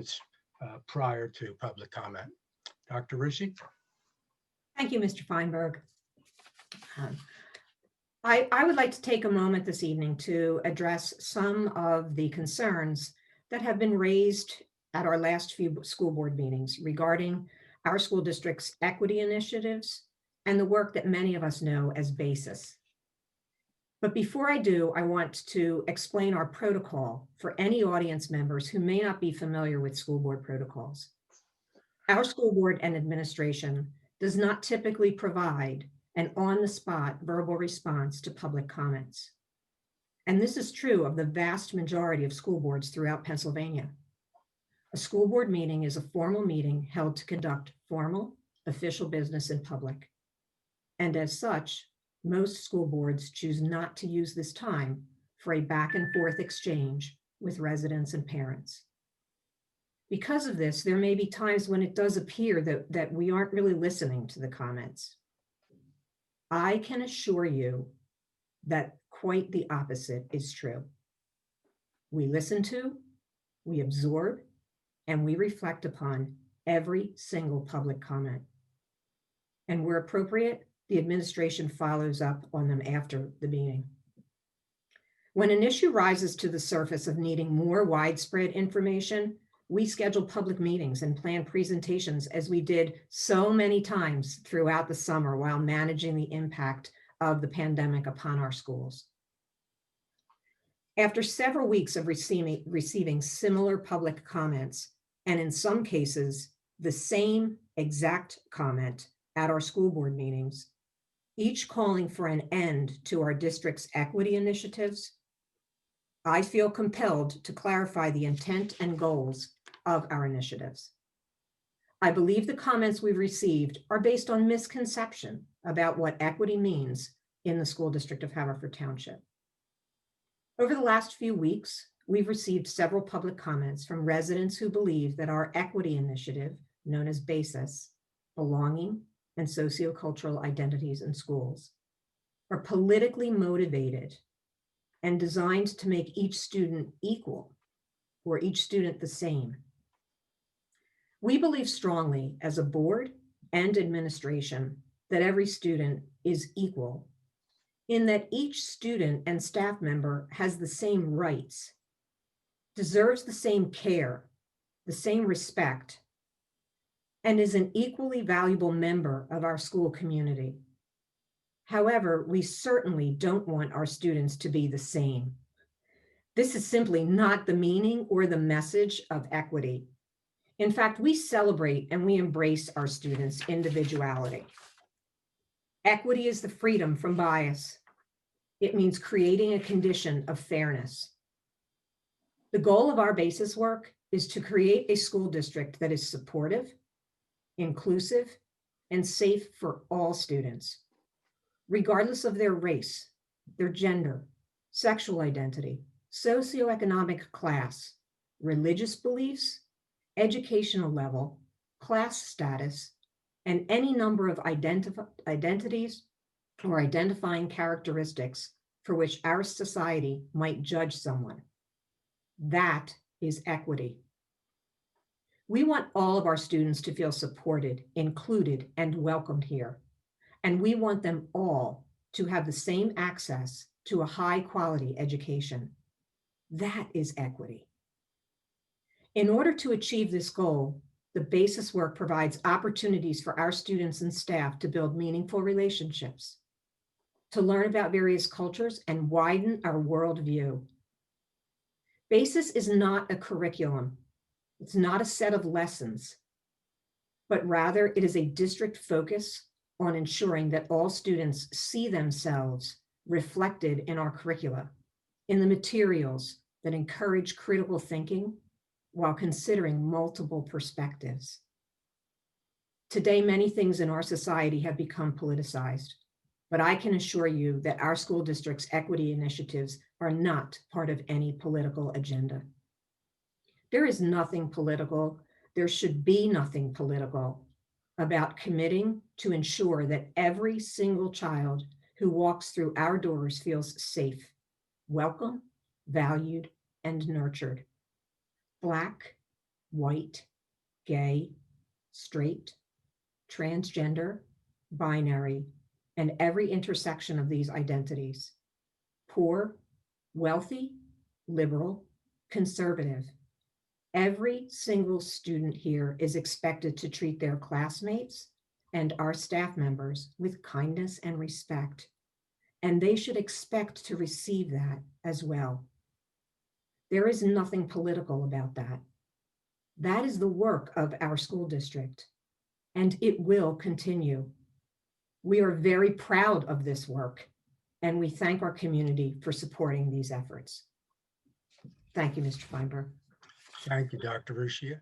students prior to public comment. Dr. Reusche? Thank you, Mr. Feinberg. I would like to take a moment this evening to address some of the concerns that have been raised at our last few school board meetings regarding our school district's equity initiatives and the work that many of us know as BASIS. But before I do, I want to explain our protocol for any audience members who may not be familiar with school board protocols. Our school board and administration does not typically provide an on-the-spot verbal response to public comments. And this is true of the vast majority of school boards throughout Pennsylvania. A school board meeting is a formal meeting held to conduct formal, official business in public. And as such, most school boards choose not to use this time for a back and forth exchange with residents and parents. Because of this, there may be times when it does appear that we aren't really listening to the comments. I can assure you that quite the opposite is true. We listen to, we absorb, and we reflect upon every single public comment. And where appropriate, the administration follows up on them after the meeting. When an issue rises to the surface of needing more widespread information, we schedule public meetings and plan presentations as we did so many times throughout the summer while managing the impact of the pandemic upon our schools. After several weeks of receiving similar public comments, and in some cases, the same exact comment at our school board meetings, each calling for an end to our district's equity initiatives, I feel compelled to clarify the intent and goals of our initiatives. I believe the comments we've received are based on misconception about what equity means in the school district of Haverford Township. Over the last few weeks, we've received several public comments from residents who believe that our equity initiative, known as BASIS, Belonging and Sociocultural Identities in Schools, are politically motivated and designed to make each student equal or each student the same. We believe strongly as a board and administration that every student is equal in that each student and staff member has the same rights, deserves the same care, the same respect, and is an equally valuable member of our school community. However, we certainly don't want our students to be the same. This is simply not the meaning or the message of equity. In fact, we celebrate and we embrace our students' individuality. Equity is the freedom from bias. It means creating a condition of fairness. The goal of our BASIS work is to create a school district that is supportive, inclusive, and safe for all students, regardless of their race, their gender, sexual identity, socioeconomic class, religious beliefs, educational level, class status, and any number of identities or identifying characteristics for which our society might judge someone. That is equity. We want all of our students to feel supported, included, and welcomed here. And we want them all to have the same access to a high-quality education. That is equity. In order to achieve this goal, the BASIS work provides opportunities for our students and staff to build meaningful relationships, to learn about various cultures and widen our worldview. BASIS is not a curriculum. It's not a set of lessons, but rather it is a district focus on ensuring that all students see themselves reflected in our curricula, in the materials that encourage critical thinking while considering multiple perspectives. Today, many things in our society have become politicized, but I can assure you that our school district's equity initiatives are not part of any political agenda. There is nothing political, there should be nothing political about committing to ensure that every single child who walks through our doors feels safe, welcome, valued, and nurtured. Black, white, gay, straight, transgender, binary, and every intersection of these identities, poor, wealthy, liberal, conservative. Every single student here is expected to treat their classmates and our staff members with kindness and respect, and they should expect to receive that as well. There is nothing political about that. That is the work of our school district, and it will continue. We are very proud of this work, and we thank our community for supporting these efforts. Thank you, Mr. Feinberg. Thank you, Dr. Reusche.